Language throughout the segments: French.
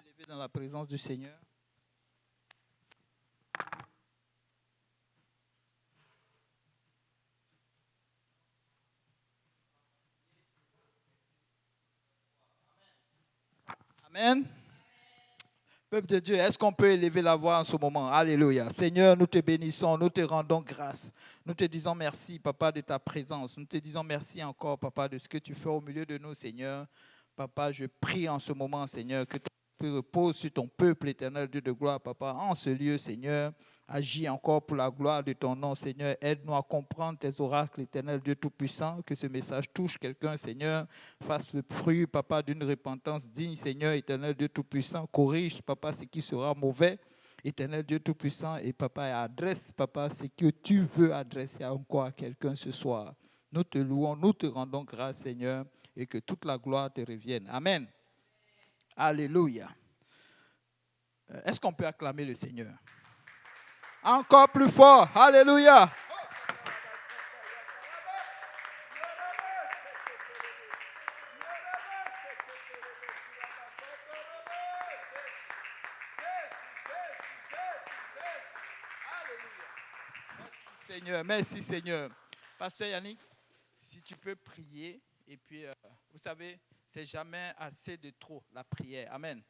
Élevé dans la présence du Seigneur. Amen. Peuple de Dieu, est-ce qu'on peut élever la voix en ce moment? Alléluia. Seigneur, nous te bénissons, nous te rendons grâce. Nous te disons merci, Papa, de ta présence. Nous te disons merci encore, Papa, de ce que tu fais au milieu de nous, Seigneur. Papa, je prie en ce moment, Seigneur, que ton esprit repose sur ton peuple éternel, Dieu de gloire, Papa. En ce lieu, Seigneur, agis encore pour la gloire de ton nom, Seigneur. Aide-nous à comprendre tes oracles, éternel Dieu Tout-Puissant. Que ce message touche quelqu'un, Seigneur. Fasse le fruit, Papa, d'une repentance digne, Seigneur, éternel Dieu Tout-Puissant. Corrige, Papa, ce qui sera mauvais, éternel Dieu Tout-Puissant. Et Papa, adresse, Papa, ce que tu veux adresser encore à quelqu'un ce soir. Nous te louons, nous te rendons grâce, Seigneur, et que toute la gloire te revienne. Amen. Alléluia. Est-ce qu'on peut acclamer le Seigneur? Encore plus fort. Alléluia. Merci Seigneur. Merci Seigneur. Pasteur Yannick, si tu peux prier, et puis, vous savez, c'est jamais assez de trop, la prière. Amen.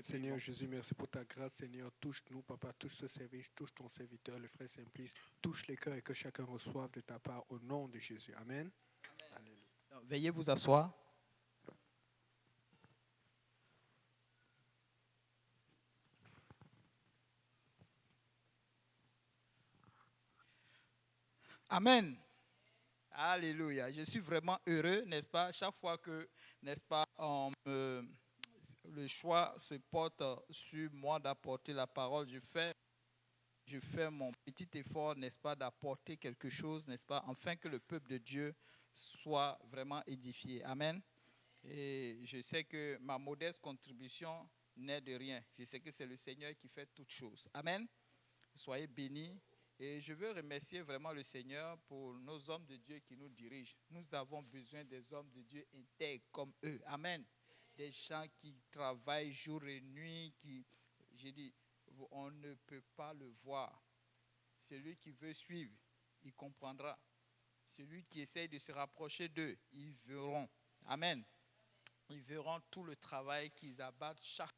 Seigneur Jésus, merci pour ta grâce. Seigneur, touche-nous, Papa, touche ce service, touche ton serviteur, le frère Simplice, touche les cœurs et que chacun reçoive de ta part au nom de Jésus. Amen. Alléluia. Donc, veuillez vous asseoir. Amen. Alléluia. Je suis vraiment heureux, n'est-ce pas? Chaque fois que, n'est-ce pas, le choix se porte sur moi d'apporter la parole, je fais mon petit effort, n'est-ce pas, d'apporter quelque chose, n'est-ce pas, afin que le peuple de Dieu soit vraiment édifié. Amen. Et je sais que ma modeste contribution n'est de rien. Je sais que c'est le Seigneur qui fait toutes choses. Amen. Soyez bénis. Et je veux remercier vraiment le Seigneur pour nos hommes de Dieu qui nous dirigent. Nous avons besoin des hommes de Dieu intègres comme eux. Amen. Des gens qui travaillent jour et nuit, j'ai dit, on ne peut pas le voir. Celui qui veut suivre, il comprendra. Celui qui essaye de se rapprocher d'eux, ils verront. Amen. Ils verront tout le travail qu'ils abattent chaque jour.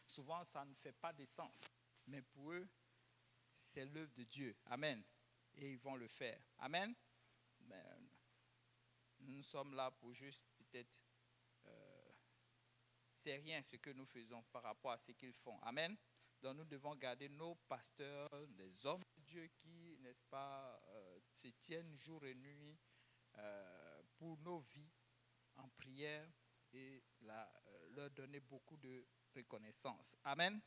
Souvent, ça ne fait pas de sens. Mais pour eux, c'est l'œuvre de Dieu. Amen. Et ils vont le faire. Amen. Mais nous sommes là pour juste peut-être... c'est rien ce que nous faisons par rapport à ce qu'ils font. Amen. Donc nous devons garder nos pasteurs, les hommes de Dieu qui, n'est-ce pas, se tiennent jour et nuit pour nos vies en prière et leur donner beaucoup de reconnaissance. Amen.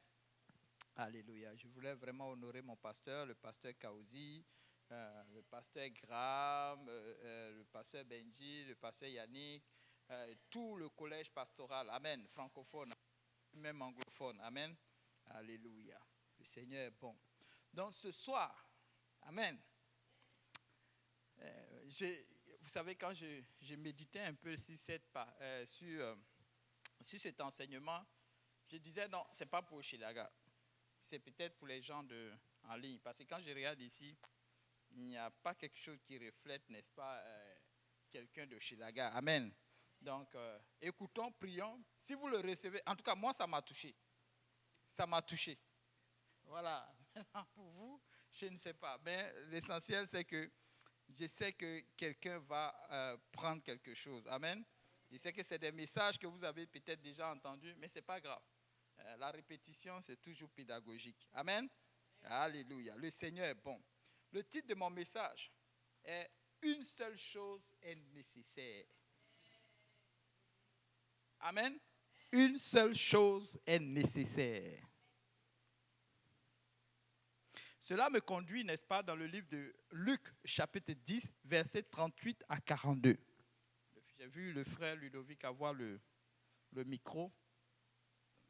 Alléluia. Je voulais vraiment honorer mon pasteur, le pasteur Kaouzi, le pasteur Graham, le pasteur Benji, le pasteur Yannick, tout le collège pastoral. Amen. Francophone, même anglophone. Amen. Alléluia. Le Seigneur est bon. Donc ce soir, amen. Vous savez, quand je méditais un peu sur cet enseignement, je disais non, ce n'est pas pour Chilaga. C'est peut-être pour les gens en ligne. Parce que quand je regarde ici, il n'y a pas quelque chose qui reflète, n'est-ce pas, quelqu'un de Chilaga. Amen. Donc, écoutons, prions. Si vous le recevez, en tout cas, moi, ça m'a touché. Ça m'a touché. Voilà. Maintenant, pour vous, je ne sais pas. Mais l'essentiel, c'est que je sais que quelqu'un va prendre quelque chose. Amen. Je sais que c'est des messages que vous avez peut-être déjà entendus, mais ce n'est pas grave. La répétition, c'est toujours pédagogique. Amen. Alléluia. Le Seigneur est bon. Le titre de mon message est « Une seule chose est nécessaire ». Amen. Une seule chose est nécessaire. Cela me conduit, n'est-ce pas, dans le livre de Luc, chapitre 10, versets 38 à 42. J'ai vu le frère Ludovic avoir le micro.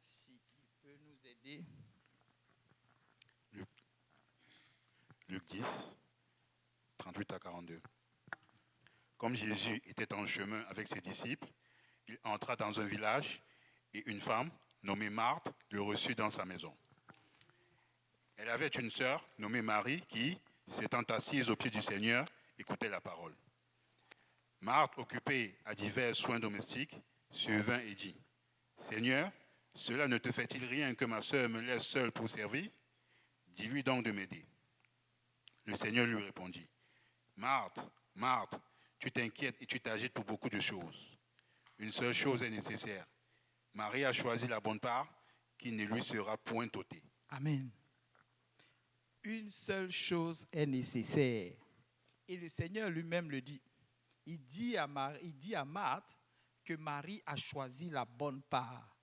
S'il peut nous aider. Luc 10, 38 à 42. Comme Jésus était en chemin avec ses disciples, il entra dans un village et une femme nommée Marthe, le reçut dans sa maison. Elle avait une sœur nommée Marie qui, s'étant assise aux pieds du Seigneur, écoutait la parole. Marthe, occupée à divers soins domestiques, survint et dit, « Seigneur, cela ne te fait-il rien que ma sœur me laisse seule pour servir? Dis-lui donc de m'aider. » Le Seigneur lui répondit, « Marthe, Marthe, tu t'inquiètes et tu t'agites pour beaucoup de choses. Une seule chose est nécessaire. Marie a choisi la bonne part qui ne lui sera point ôtée. » Amen. Une seule chose est nécessaire. Et le Seigneur lui-même le dit. Il dit à Marthe que Marie a choisi la bonne part.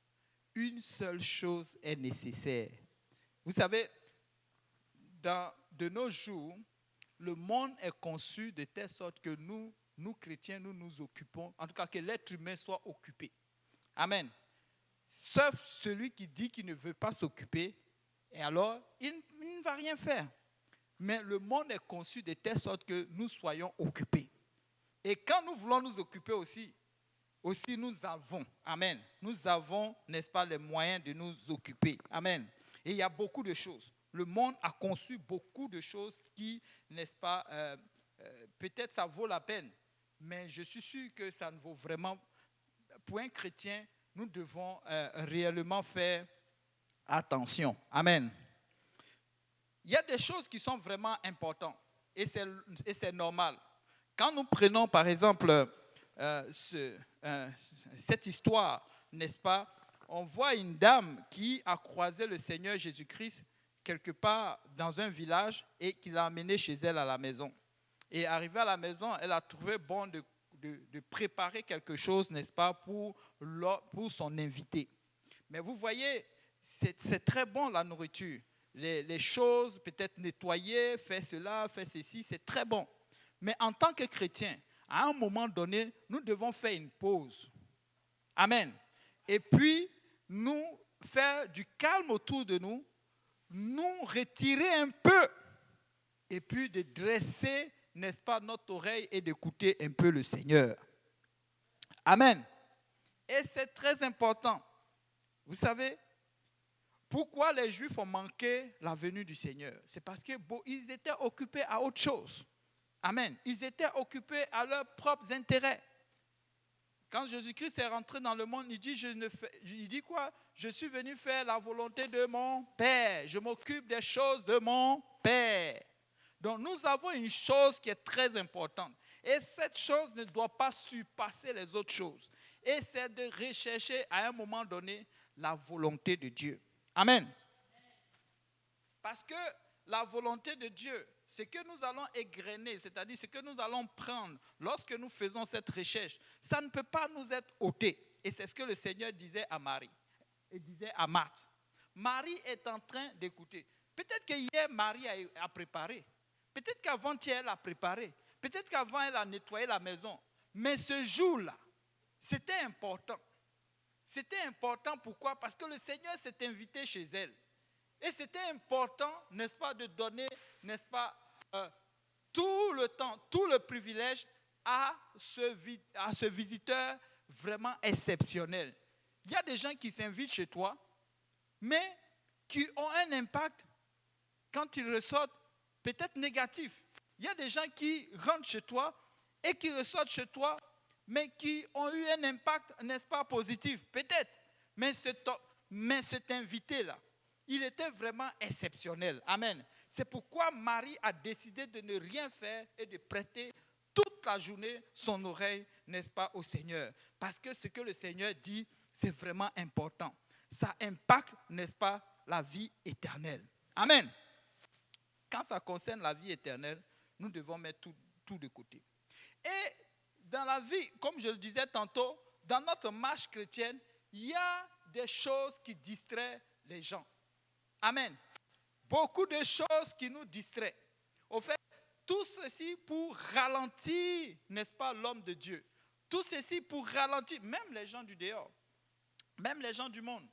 Une seule chose est nécessaire. Vous savez, de nos jours, le monde est conçu de telle sorte que nous chrétiens, nous nous occupons, en tout cas que l'être humain soit occupé. Amen. Sauf celui qui dit qu'il ne veut pas s'occuper, et alors il ne va rien faire. Mais le monde est conçu de telle sorte que nous soyons occupés. Et quand nous voulons nous occuper aussi nous avons, amen, nous avons, n'est-ce pas, les moyens de nous occuper. Amen. Et il y a beaucoup de choses. Le monde a conçu beaucoup de choses qui, n'est-ce pas, peut-être ça vaut la peine, mais je suis sûr que ça ne vaut vraiment. Pour un chrétien, nous devons réellement faire attention. Amen. Il y a des choses qui sont vraiment importantes et c'est normal. Quand nous prenons par exemple cette histoire, n'est-ce pas, on voit une dame qui a croisé le Seigneur Jésus-Christ quelque part dans un village et qui l'a amené chez elle à la maison. Et arrivée à la maison, elle a trouvé bon de préparer quelque chose, n'est-ce pas, pour son invité. Mais vous voyez, c'est très bon la nourriture. Les choses, peut-être nettoyer, faire cela, faire ceci, c'est très bon. Mais en tant que chrétien, à un moment donné, nous devons faire une pause. Amen. Et puis, nous faire du calme autour de nous, nous retirer un peu, et puis de dresser, n'est-ce pas, notre oreille et d'écouter un peu le Seigneur. Amen. Et c'est très important. Vous savez, pourquoi les Juifs ont manqué la venue du Seigneur? C'est parce qu'ils étaient occupés à autre chose. Amen. Ils étaient occupés à leurs propres intérêts. Quand Jésus-Christ est rentré dans le monde, il dit quoi? Je suis venu faire la volonté de mon Père. Je m'occupe des choses de mon Père. Donc nous avons une chose qui est très importante. Et cette chose ne doit pas surpasser les autres choses. Et c'est de rechercher à un moment donné la volonté de Dieu. Amen. Parce que la volonté de Dieu, ce que nous allons égrener, c'est-à-dire ce que nous allons prendre lorsque nous faisons cette recherche, ça ne peut pas nous être ôté. Et c'est ce que le Seigneur disait à Marie. Il disait à Marthe. Marie est en train d'écouter. Peut-être que hier, Marie a préparé. Peut-être qu'avant-hier, elle a préparé. Peut-être qu'avant, elle a nettoyé la maison. Mais ce jour-là, c'était important. C'était important, pourquoi? Parce que le Seigneur s'est invité chez elle. Et c'était important, n'est-ce pas, de donner, n'est-ce pas, tout le temps, tout le privilège à ce visiteur vraiment exceptionnel. Il y a des gens qui s'invitent chez toi, mais qui ont un impact quand ils ressortent peut-être négatif. Il y a des gens qui rentrent chez toi et qui ressortent chez toi, mais qui ont eu un impact, n'est-ce pas, positif, peut-être. Mais cet invité-là, il était vraiment exceptionnel. Amen. C'est pourquoi Marie a décidé de ne rien faire et de prêter toute la journée son oreille, n'est-ce pas, au Seigneur. Parce que ce que le Seigneur dit, c'est vraiment important. Ça impacte, n'est-ce pas, la vie éternelle. Amen. Quand ça concerne la vie éternelle, nous devons mettre tout de côté. Et dans la vie, comme je le disais tantôt, dans notre marche chrétienne, il y a des choses qui distraient les gens. Amen. Beaucoup de choses qui nous distraient. Au fait, tout ceci pour ralentir, n'est-ce pas, l'homme de Dieu. Tout ceci pour ralentir, même les gens du dehors, même les gens du monde.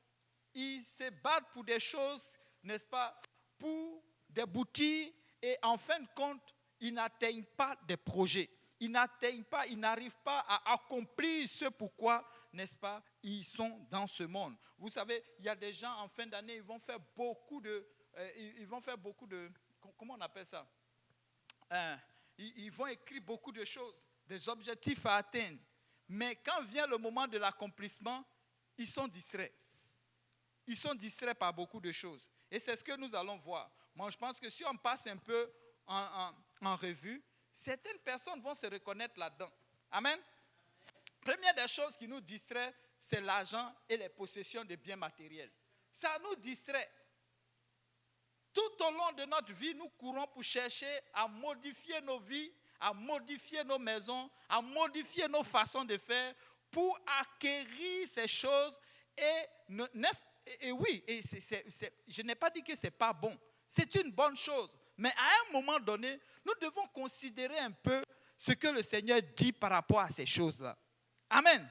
Ils se battent pour des choses, n'est-ce pas, pour d'aboutir et en fin de compte, ils n'atteignent pas des projets. Ils n'arrivent pas à accomplir ce pourquoi, n'est-ce pas, ils sont dans ce monde. Vous savez, il y a des gens en fin d'année, ils vont faire beaucoup de, comment on appelle ça? Ils vont écrire beaucoup de choses, des objectifs à atteindre. Mais quand vient le moment de l'accomplissement, ils sont distraits. Ils sont distraits par beaucoup de choses. Et c'est ce que nous allons voir. Moi, je pense que si on passe un peu en revue, certaines personnes vont se reconnaître là-dedans. Amen. Première des choses qui nous distrait, c'est l'argent et les possessions de biens matériels. Ça nous distrait. Tout au long de notre vie, nous courons pour chercher à modifier nos vies, à modifier nos maisons, à modifier nos façons de faire pour acquérir ces choses. Et oui, je n'ai pas dit que ce n'est pas bon. C'est une bonne chose. Mais à un moment donné, nous devons considérer un peu ce que le Seigneur dit par rapport à ces choses-là. Amen.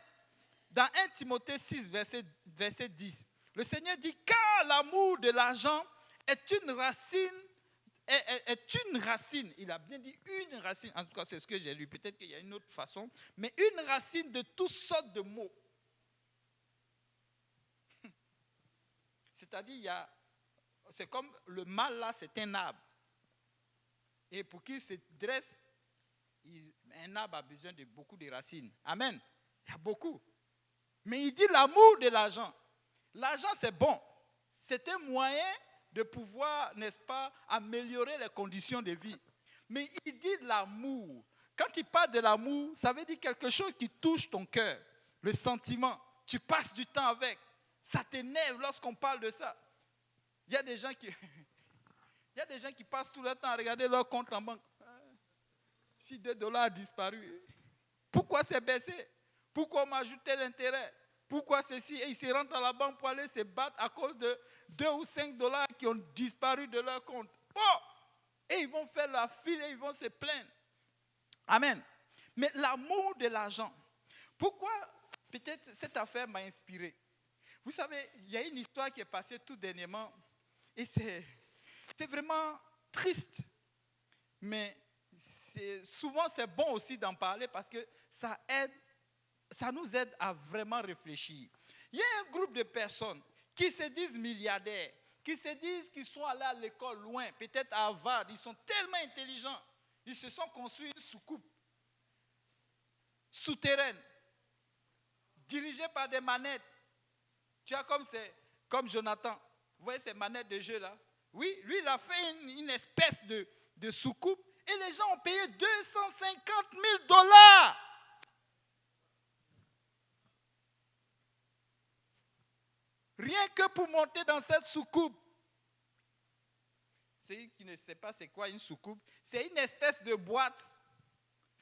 Dans 1 Timothée 6, verset 10, le Seigneur dit « Car l'amour de l'argent est une racine. » Il a bien dit une racine. En tout cas, c'est ce que j'ai lu. Peut-être qu'il y a une autre façon. Mais une racine de toutes sortes de maux. C'est-à-dire, c'est comme le mal là, c'est un arbre. Et pour qu'il se dresse, un arbre a besoin de beaucoup de racines. Amen. Il y a beaucoup. Mais il dit l'amour de l'argent. L'argent, c'est bon. C'est un moyen de pouvoir, n'est-ce pas, améliorer les conditions de vie. Mais il dit l'amour. Quand il parle de l'amour, ça veut dire quelque chose qui touche ton cœur. Le sentiment. Tu passes du temps avec. Ça t'énerve lorsqu'on parle de ça. Il y a des gens qui passent tout le temps à regarder leur compte en banque. Si $2 a disparu, pourquoi c'est baissé? Pourquoi on m'a ajouté l'intérêt? Pourquoi ceci? Et ils se rentrent à la banque pour aller se battre à cause de $2 ou $5 qui ont disparu de leur compte. Oh! Et ils vont faire la file et ils vont se plaindre. Amen. Mais l'amour de l'argent. Pourquoi peut-être cette affaire m'a inspiré? Vous savez, il y a une histoire qui est passée tout dernièrement et c'est vraiment triste. Mais souvent c'est bon aussi d'en parler parce que ça nous aide à vraiment réfléchir. Il y a un groupe de personnes qui se disent milliardaires, qui se disent qu'ils sont allés à l'école loin, peut-être à Harvard, ils sont tellement intelligents, ils se sont construits une soucoupe souterraine, dirigée par des manettes. Tu as comme Jonathan, vous voyez ces manettes de jeu là? Oui, lui il a fait une espèce de soucoupe et les gens ont payé $250,000. Rien que pour monter dans cette soucoupe. Celui qui ne sait pas c'est quoi une soucoupe, c'est une espèce de boîte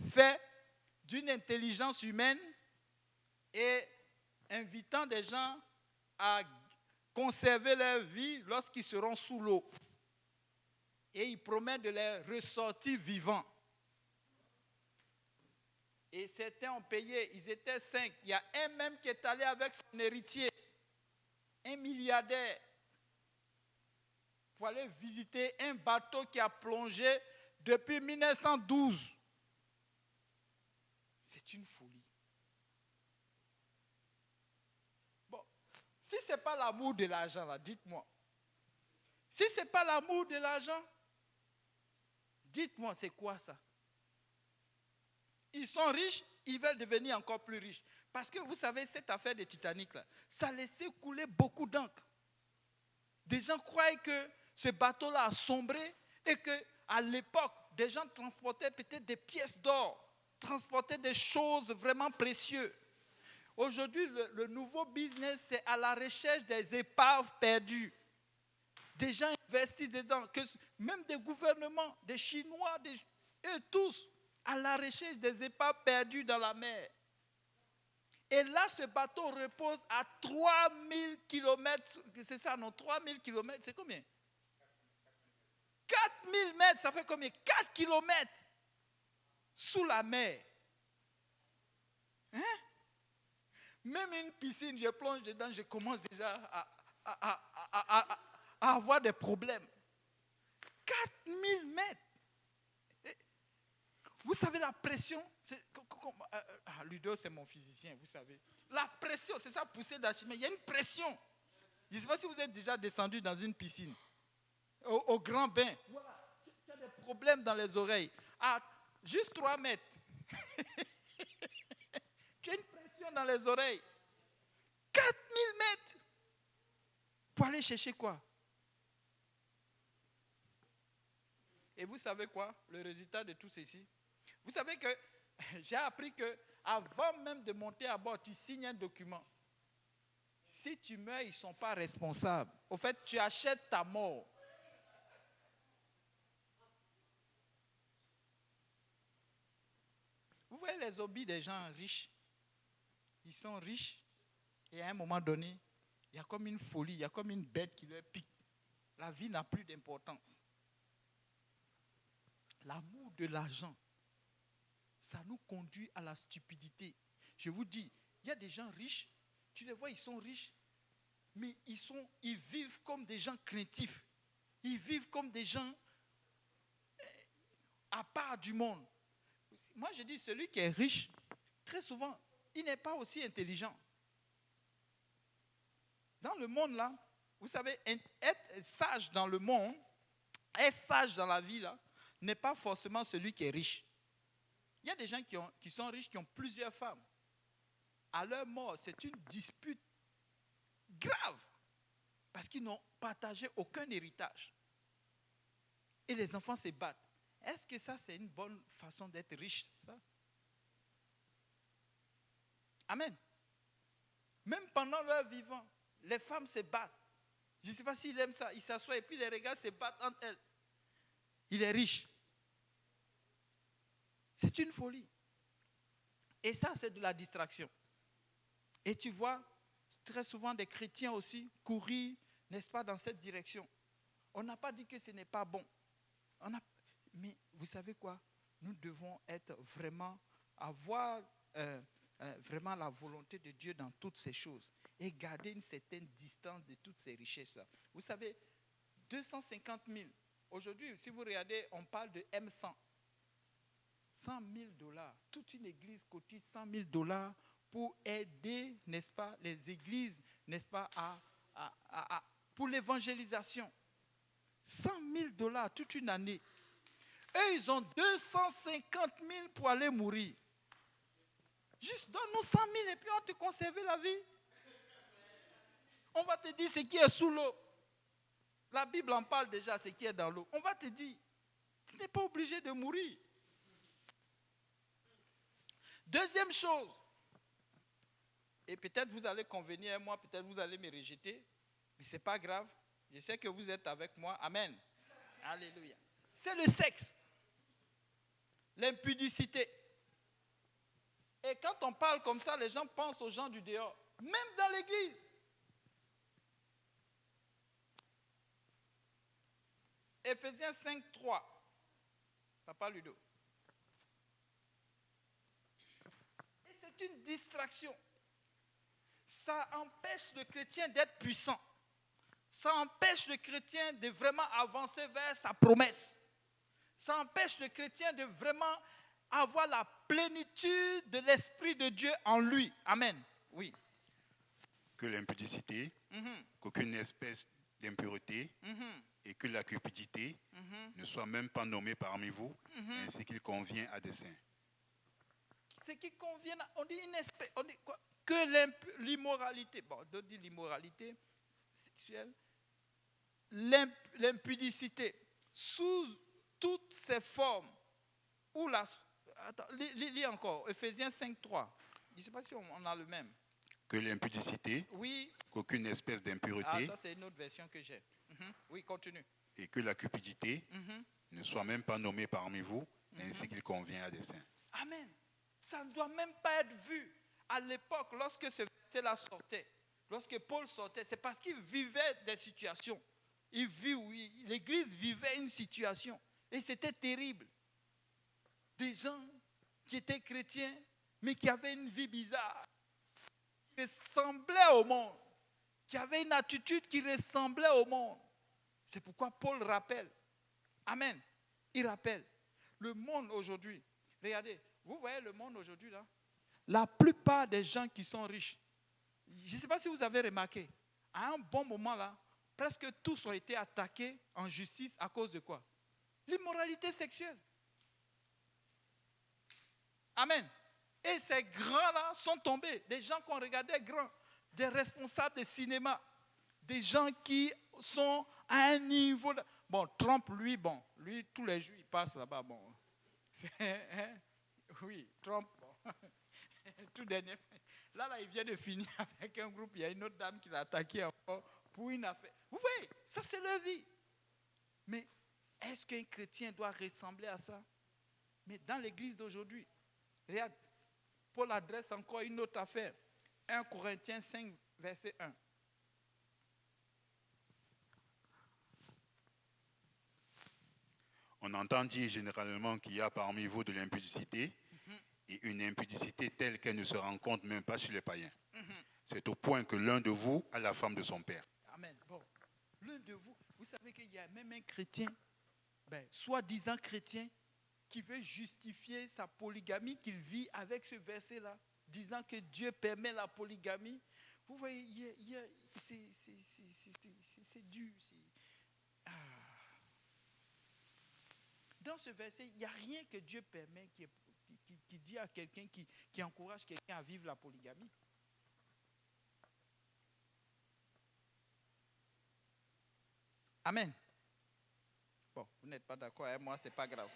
faite d'une intelligence humaine et invitant des gens à conserver leur vie lorsqu'ils seront sous l'eau. Et il promet de les ressortir vivants. Et certains ont payé, ils étaient 5. Il y a un même qui est allé avec son héritier, un milliardaire, pour aller visiter un bateau qui a plongé depuis 1912. C'est une folie. Bon, si ce n'est pas l'amour de l'argent, là, dites-moi. Si ce n'est pas l'amour de l'argent, dites-moi, c'est quoi ça? Ils sont riches, ils veulent devenir encore plus riches. Parce que vous savez, cette affaire de Titanic, là, ça a laissé couler beaucoup d'encre. Des gens croyaient que ce bateau-là a sombré et qu'à l'époque, des gens transportaient peut-être des pièces d'or, transportaient des choses vraiment précieuses. Aujourd'hui, le nouveau business, c'est à la recherche des épaves perdues. Des gens investissent dedans, même des gouvernements, des Chinois, eux tous, à la recherche des épaves perdues dans la mer. Et là, ce bateau repose à 3000 km, c'est ça, non, 3000 km, c'est combien? 4000 mètres, ça fait combien? 4 km sous la mer. Hein? Même une piscine, je plonge dedans, je commence déjà à avoir des problèmes. 4000 mètres. Vous savez la pression, Ludo, c'est mon physicien, vous savez. La pression, c'est ça, poussée d'Archimède. Il y a une pression. Je ne sais pas si vous êtes déjà descendu dans une piscine, au grand bain. Voilà, tu as des problèmes dans les oreilles. Juste 3 mètres. Tu as une pression dans les oreilles. 4000 mètres. Pour aller chercher quoi? Et vous savez quoi? Le résultat de tout ceci? Vous savez que j'ai appris que avant même de monter à bord, tu signes un document. Si tu meurs, ils ne sont pas responsables. Au fait, tu achètes ta mort. Vous voyez les hobbies des gens riches? Ils sont riches et à un moment donné, il y a comme une folie, il y a comme une bête qui leur pique. La vie n'a plus d'importance. L'amour de l'argent, ça nous conduit à la stupidité. Je vous dis, il y a des gens riches, tu les vois, ils sont riches, mais ils vivent comme des gens craintifs. Ils vivent comme des gens à part du monde. Moi, je dis, celui qui est riche, très souvent, il n'est pas aussi intelligent. Dans le monde, là, vous savez, être sage dans le monde, être sage dans la vie, là, n'est pas forcément celui qui est riche. Il y a des gens qui sont riches, qui ont plusieurs femmes. À leur mort, c'est une dispute grave, parce qu'ils n'ont partagé aucun héritage. Et les enfants se battent. Est-ce que ça, c'est une bonne façon d'être riche, ça? Amen. Même pendant leur vivant, les femmes se battent. Je ne sais pas s'il aime ça. Il s'assoit et puis les regards se battent entre elles. Il est riche. C'est une folie. Et ça, c'est de la distraction. Et tu vois, très souvent des chrétiens aussi courir, n'est-ce pas, dans cette direction. On n'a pas dit que ce n'est pas bon. Mais vous savez quoi? Nous devons être vraiment, avoir vraiment la volonté de Dieu dans toutes ces choses et garder une certaine distance de toutes ces richesses-là. Vous savez, 250 000. Aujourd'hui, si vous regardez, on parle de M100. 100 000 $. Toute une église cotise 100 000 $ pour aider, n'est-ce pas, les églises, n'est-ce pas, pour l'évangélisation. 100 000 $ toute une année. Eux, ils ont 250 000 pour aller mourir. Juste donne-nous 100 000 et puis on te conserve la vie. On va te dire ce qui est sous l'eau. La Bible en parle déjà, ce qui est dans l'eau. On va te dire, tu n'es pas obligé de mourir. Deuxième chose, et peut-être vous allez convenir à moi, peut-être vous allez me rejeter, mais ce n'est pas grave. Je sais que vous êtes avec moi. Amen. Alléluia. C'est le sexe. L'impudicité. Et quand on parle comme ça, les gens pensent aux gens du dehors. Même dans l'église. Éphésiens 5, 3. Papa Ludo. Et c'est une distraction. Ça empêche le chrétien d'être puissant. Ça empêche le chrétien de vraiment avancer vers sa promesse. Ça empêche le chrétien de vraiment avoir la plénitude de l'Esprit de Dieu en lui. Amen. Oui. Que l'impudicité, qu'aucune espèce d'impureté et que la cupidité ne soient même pas nommés parmi vous, ainsi qu'il convient à des saints. Ce qui convient, on dit une espèce, on dit quoi? Que l'immoralité, bon, d'autres disent l'immoralité sexuelle, l'impudicité, sous toutes ses formes, ou la... Attends, lis encore, Éphésiens 5, 3. Je ne sais pas si on a le même. Que l'impudicité, oui, qu'aucune espèce d'impureté. Ah, ça c'est une autre version que j'ai. Oui, continue. Et que la cupidité ne soit même pas nommée parmi vous, ainsi qu'il convient à des saints. Amen. Ça ne doit même pas être vu. À l'époque, lorsque ce verset-là sortait, lorsque Paul sortait, c'est parce qu'il vivait des situations. L'église vivait une situation. Et c'était terrible. Des gens qui étaient chrétiens, mais qui avaient une vie bizarre, qui ressemblaient au monde, qui avaient une attitude qui ressemblait au monde. C'est pourquoi Paul rappelle. Amen. Il rappelle. Le monde aujourd'hui, regardez, Vous voyez le monde aujourd'hui là? La plupart des gens qui sont riches, je ne sais pas si vous avez remarqué, à un bon moment là, presque tous ont été attaqués en justice à cause de quoi? L'immoralité sexuelle. Amen. Et ces grands-là sont tombés. Des gens qu'on regardait grands, des responsables de cinéma, des gens qui sont à un niveau... Bon, Trump, lui, tous les jours, il passe là-bas. Bon, oui, Trump, bon. Tout dernier. Là, il vient de finir avec un groupe. Il y a une autre dame qui l'a attaqué encore pour une affaire. Vous voyez, ça c'est leur vie. Mais est-ce qu'un chrétien doit ressembler à ça? Mais dans l'église d'aujourd'hui, regarde, Paul adresse encore une autre affaire. 1 Corinthiens 5, verset 1. On entend dire généralement qu'il y a parmi vous de l'impudicité, et une impudicité telle qu'elle ne se rencontre même pas chez les païens. C'est au point que l'un de vous a la femme de son père. Amen. Bon, l'un de vous, vous savez qu'il y a même un chrétien, soi-disant chrétien, qui veut justifier sa polygamie qu'il vit avec ce verset-là, disant que Dieu permet la polygamie. Vous voyez, c'est dur. Dans ce verset, il n'y a rien que Dieu permet qui dit à quelqu'un, qui encourage quelqu'un à vivre la polygamie. Amen. Bon, vous n'êtes pas d'accord avec moi, c'est pas grave.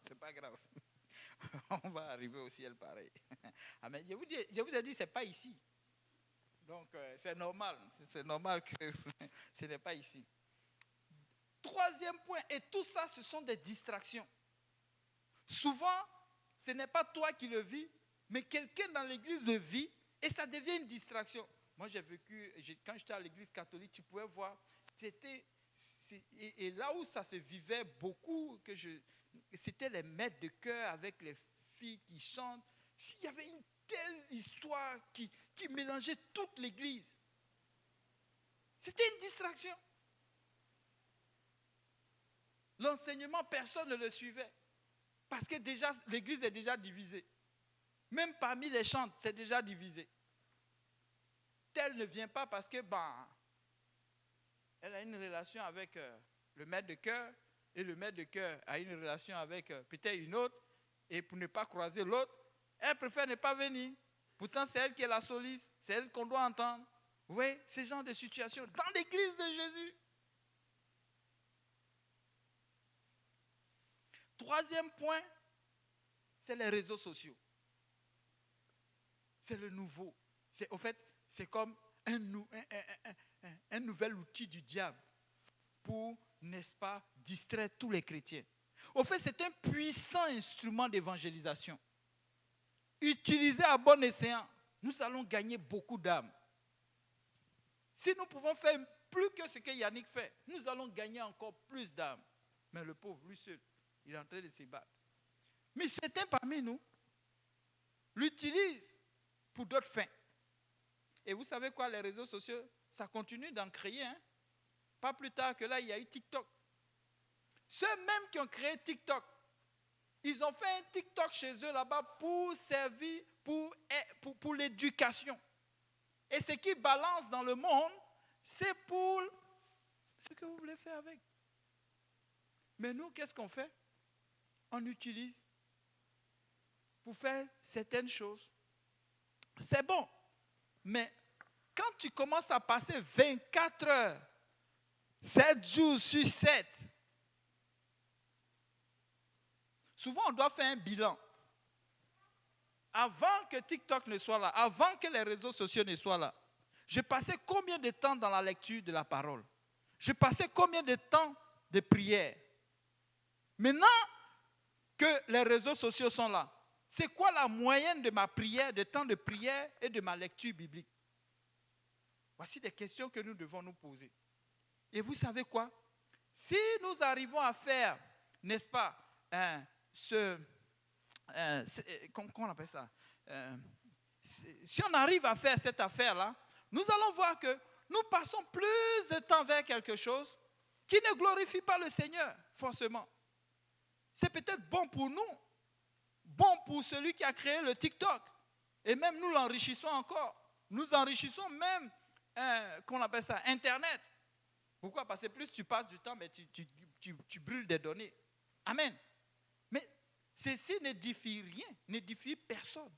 C'est pas grave. On va arriver au ciel pareil. Amen. Je vous ai dit, c'est pas ici. Donc, c'est normal. C'est normal que ce n'est pas ici. Troisième point, et tout ça, ce sont des distractions. Souvent, ce n'est pas toi qui le vis, mais quelqu'un dans l'église le vit et ça devient une distraction. Moi, j'ai vécu, quand j'étais à l'église catholique, tu pouvais voir, et là où ça se vivait beaucoup, c'était les maîtres de chœur avec les filles qui chantent. Il y avait une telle histoire qui mélangeait toute l'église. C'était une distraction. L'enseignement, personne ne le suivait. Parce que déjà, l'église est déjà divisée. Même parmi les chantes, c'est déjà divisé. Tel ne vient pas parce que, elle a une relation avec le maître de chœur, et le maître de chœur a une relation avec peut-être une autre, et pour ne pas croiser l'autre, elle préfère ne pas venir. Pourtant, c'est elle qui est la soliste, c'est elle qu'on doit entendre. Vous voyez, ce genre de situation dans l'église de Jésus. Troisième point, c'est les réseaux sociaux. C'est le nouveau. En fait, c'est comme un nouvel outil du diable pour, n'est-ce pas, distraire tous les chrétiens. Au fait, c'est un puissant instrument d'évangélisation. Utilisé à bon escient, nous allons gagner beaucoup d'âmes. Si nous pouvons faire plus que ce que Yannick fait, nous allons gagner encore plus d'âmes. Mais le pauvre, lui seul, il est en train de se battre. Mais certains parmi nous l'utilisent pour d'autres fins. Et vous savez quoi, les réseaux sociaux, ça continue d'en créer. Pas plus tard que là, il y a eu TikTok. Ceux mêmes qui ont créé TikTok, ils ont fait un TikTok chez eux là-bas pour servir, pour l'éducation. Et ce qui balance dans le monde, c'est pour ce que vous voulez faire avec. Mais nous, qu'est-ce qu'on fait? On utilise pour faire certaines choses. C'est bon. Mais quand tu commences à passer 24 heures, 7 jours sur 7, souvent on doit faire un bilan. Avant que TikTok ne soit là, avant que les réseaux sociaux ne soient là, j'ai passé combien de temps dans la lecture de la parole? J'ai passé combien de temps de prière? Maintenant que les réseaux sociaux sont là, c'est quoi la moyenne de ma prière, de temps de prière et de ma lecture biblique? Voici des questions que nous devons nous poser. Et vous savez quoi? Si nous arrivons à faire, n'est-ce pas, comment on appelle ça? Si on arrive à faire cette affaire-là, nous allons voir que nous passons plus de temps vers quelque chose qui ne glorifie pas le Seigneur, forcément. C'est peut-être bon pour nous, bon pour celui qui a créé le TikTok. Et même nous l'enrichissons encore. Nous enrichissons même, qu'on appelle ça, Internet. Pourquoi? Parce que plus tu passes du temps, mais tu brûles des données. Amen. Mais ceci n'édifie rien, n'édifie personne.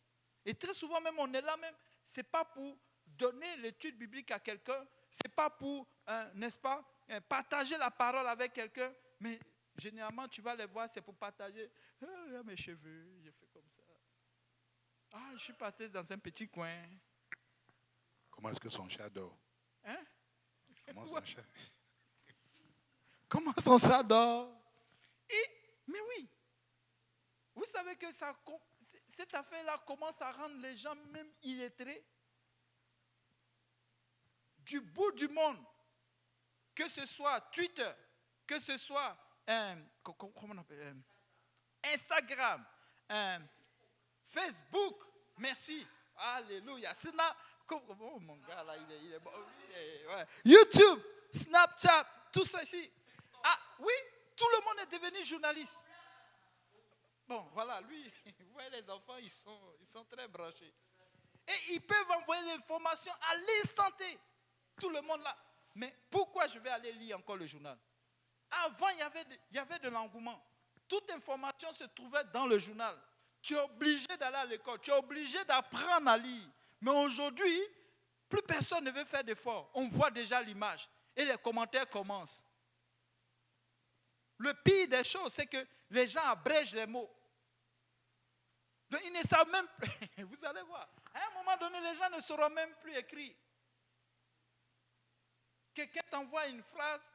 Et très souvent même, on est là même, ce n'est pas pour donner l'étude biblique à quelqu'un, ce n'est pas pour, n'est-ce pas, partager la parole avec quelqu'un, mais généralement, tu vas les voir, c'est pour partager. Regarde mes cheveux, j'ai fait comme ça. Ah, je suis parti dans un petit coin. Comment est-ce que son chat dort? Hein? Comment son chat? Comment son chat dort? Mais oui, vous savez que cette affaire-là commence à rendre les gens même illettrés. Du bout du monde, que ce soit Twitter, que ce soit comment on appelle, Instagram, Facebook, merci, alléluia. Oh mon gars là, il est bon. Ouais. YouTube, Snapchat, tout ça ici. Ah oui, tout le monde est devenu journaliste. Bon, voilà, lui, vous voyez les enfants, ils sont très branchés. Et ils peuvent envoyer l'information à l'instant T. Tout le monde là. Mais pourquoi je vais aller lire encore le journal? Avant, il y avait de l'engouement. Toute information se trouvait dans le journal. Tu es obligé d'aller à l'école, tu es obligé d'apprendre à lire. Mais aujourd'hui, plus personne ne veut faire d'efforts. On voit déjà l'image et les commentaires commencent. Le pire des choses, c'est que les gens abrègent les mots. Donc, ils ne savent même plus. Vous allez voir. À un moment donné, les gens ne sauront même plus écrire. Quelqu'un t'envoie une phrase.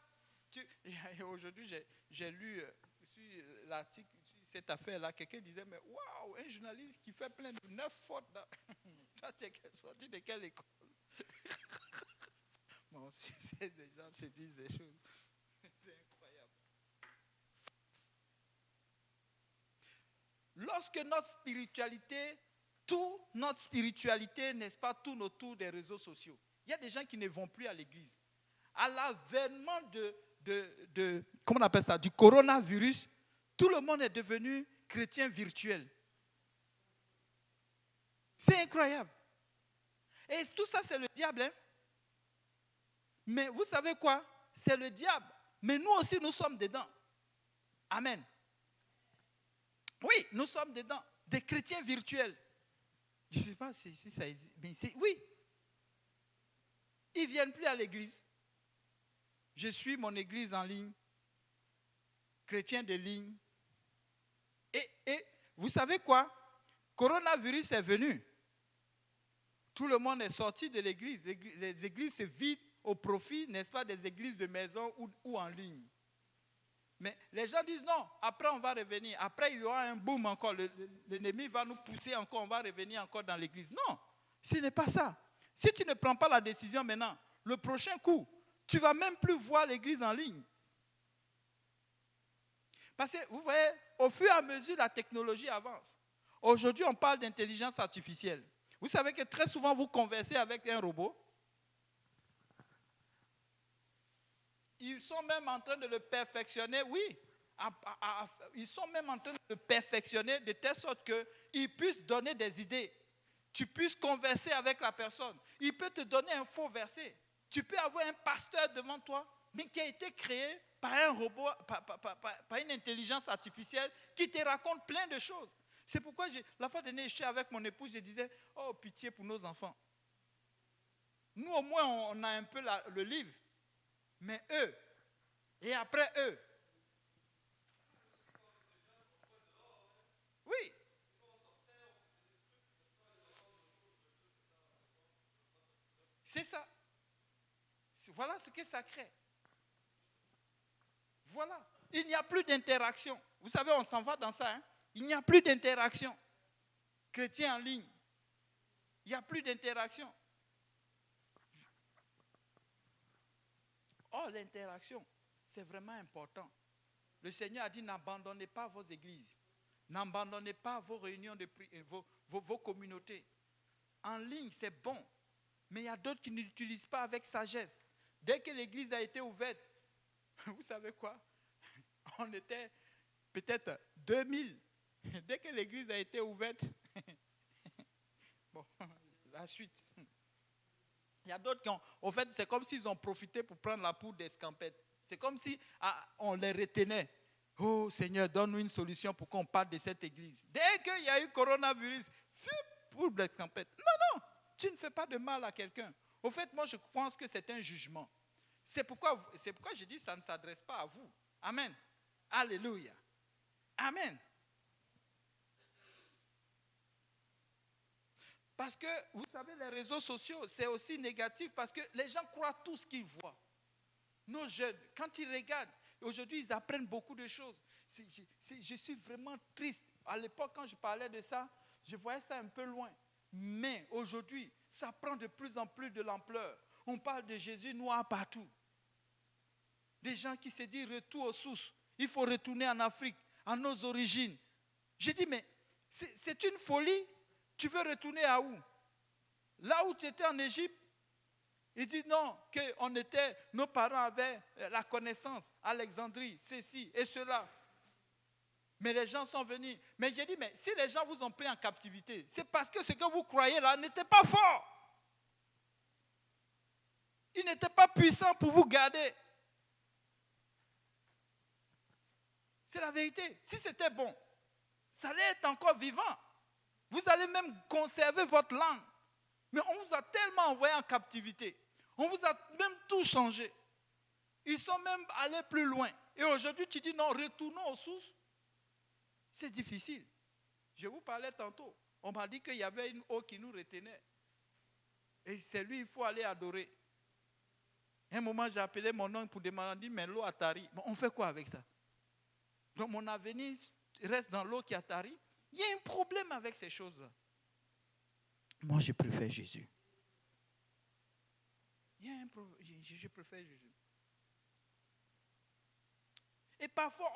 Aujourd'hui, j'ai lu sur l'article, sur cette affaire-là. Quelqu'un disait, mais waouh, un journaliste qui fait plein de 9 fautes. Toi, tu es sorti de quelle école? Bon, c'est des gens se disent des choses. C'est incroyable. Lorsque notre spiritualité, n'est-ce pas, tourne autour des réseaux sociaux. Il y a des gens qui ne vont plus à l'église. À l'avènement comment on appelle ça, du coronavirus, tout le monde est devenu chrétien virtuel. C'est incroyable. Et tout ça, c'est le diable. Hein? Mais vous savez quoi? C'est le diable. Mais nous aussi, nous sommes dedans. Amen. Oui, nous sommes dedans. Des chrétiens virtuels. Je ne sais pas si ça existe. Mais oui. Ils ne viennent plus à l'église. Je suis mon église en ligne. Chrétien de ligne. Et vous savez quoi? Coronavirus est venu. Tout le monde est sorti de l'église. Les églises se vident au profit, n'est-ce pas, des églises de maison ou en ligne. Mais les gens disent non, après on va revenir. Après il y aura un boom encore. L'ennemi va nous pousser encore, on va revenir encore dans l'église. Non, ce n'est pas ça. Si tu ne prends pas la décision maintenant, le prochain coup, tu ne vas même plus voir l'église en ligne. Parce que vous voyez, au fur et à mesure, la technologie avance. Aujourd'hui, on parle d'intelligence artificielle. Vous savez que très souvent, vous conversez avec un robot. Ils sont même en train de le perfectionner, oui. Ils sont même en train de le perfectionner de telle sorte qu'il puisse donner des idées. Tu puisses converser avec la personne. Il peut te donner un faux verset. Tu peux avoir un pasteur devant toi, mais qui a été créé par un robot, par une intelligence artificielle qui te raconte plein de choses. C'est pourquoi la fois dernière, je suis avec mon épouse, je disais, oh, pitié pour nos enfants. Nous, au moins, on a un peu le livre. Mais eux, et après eux. Oui. C'est ça. Voilà ce que ça crée. Voilà. Il n'y a plus d'interaction. Vous savez, on s'en va dans ça. Hein? Il n'y a plus d'interaction. Chrétien en ligne. Il n'y a plus d'interaction. Oh, l'interaction, c'est vraiment important. Le Seigneur a dit, n'abandonnez pas vos églises. N'abandonnez pas vos réunions, vos communautés. En ligne, c'est bon. Mais il y a d'autres qui ne l'utilisent pas avec sagesse. Dès que l'église a été ouverte, vous savez quoi? On était peut-être 2000 Dès que l'église a été ouverte, bon, la suite. Il y a d'autres qui ont, au fait, c'est comme s'ils ont profité pour prendre la poudre d'escampette. C'est comme si on les retenait. Oh Seigneur, donne-nous une solution pour qu'on parte de cette église. Dès qu'il y a eu coronavirus, poudre d'escampette. Non, tu ne fais pas de mal à quelqu'un. Au fait, moi, je pense que c'est un jugement. C'est pourquoi je dis que ça ne s'adresse pas à vous. Amen. Alléluia. Amen. Parce que, vous savez, les réseaux sociaux, c'est aussi négatif parce que les gens croient tout ce qu'ils voient. Nos jeunes, quand ils regardent, aujourd'hui, ils apprennent beaucoup de choses. Je suis vraiment triste. À l'époque, quand je parlais de ça, je voyais ça un peu loin. Mais aujourd'hui, ça prend de plus en plus de l'ampleur. On parle de Jésus noir partout. Des gens qui se disent retour aux sources. Il faut retourner en Afrique, à nos origines. Je dis, mais c'est une folie. Tu veux retourner à où? Là où tu étais en Égypte? Il dit non, que nos parents avaient la connaissance, Alexandrie, ceci et cela. Mais les gens sont venus. Mais j'ai dit, mais si les gens vous ont pris en captivité, c'est parce que ce que vous croyez là n'était pas fort. Il n'était pas puissant pour vous garder. C'est la vérité. Si c'était bon, ça allait être encore vivant. Vous allez même conserver votre langue. Mais on vous a tellement envoyé en captivité. On vous a même tout changé. Ils sont même allés plus loin. Et aujourd'hui, tu dis non, retournons aux sources. C'est difficile. Je vous parlais tantôt. On m'a dit qu'il y avait une eau qui nous retenait. Et c'est lui, il faut aller adorer. Un moment, j'ai appelé mon oncle pour demander, mais l'eau a tari. Bon, on fait quoi avec ça? Donc mon avenir reste dans l'eau qui a tari. Il y a un problème avec ces choses-là. Moi, je préfère Jésus. Il y a un problème. Je préfère Jésus. Et parfois,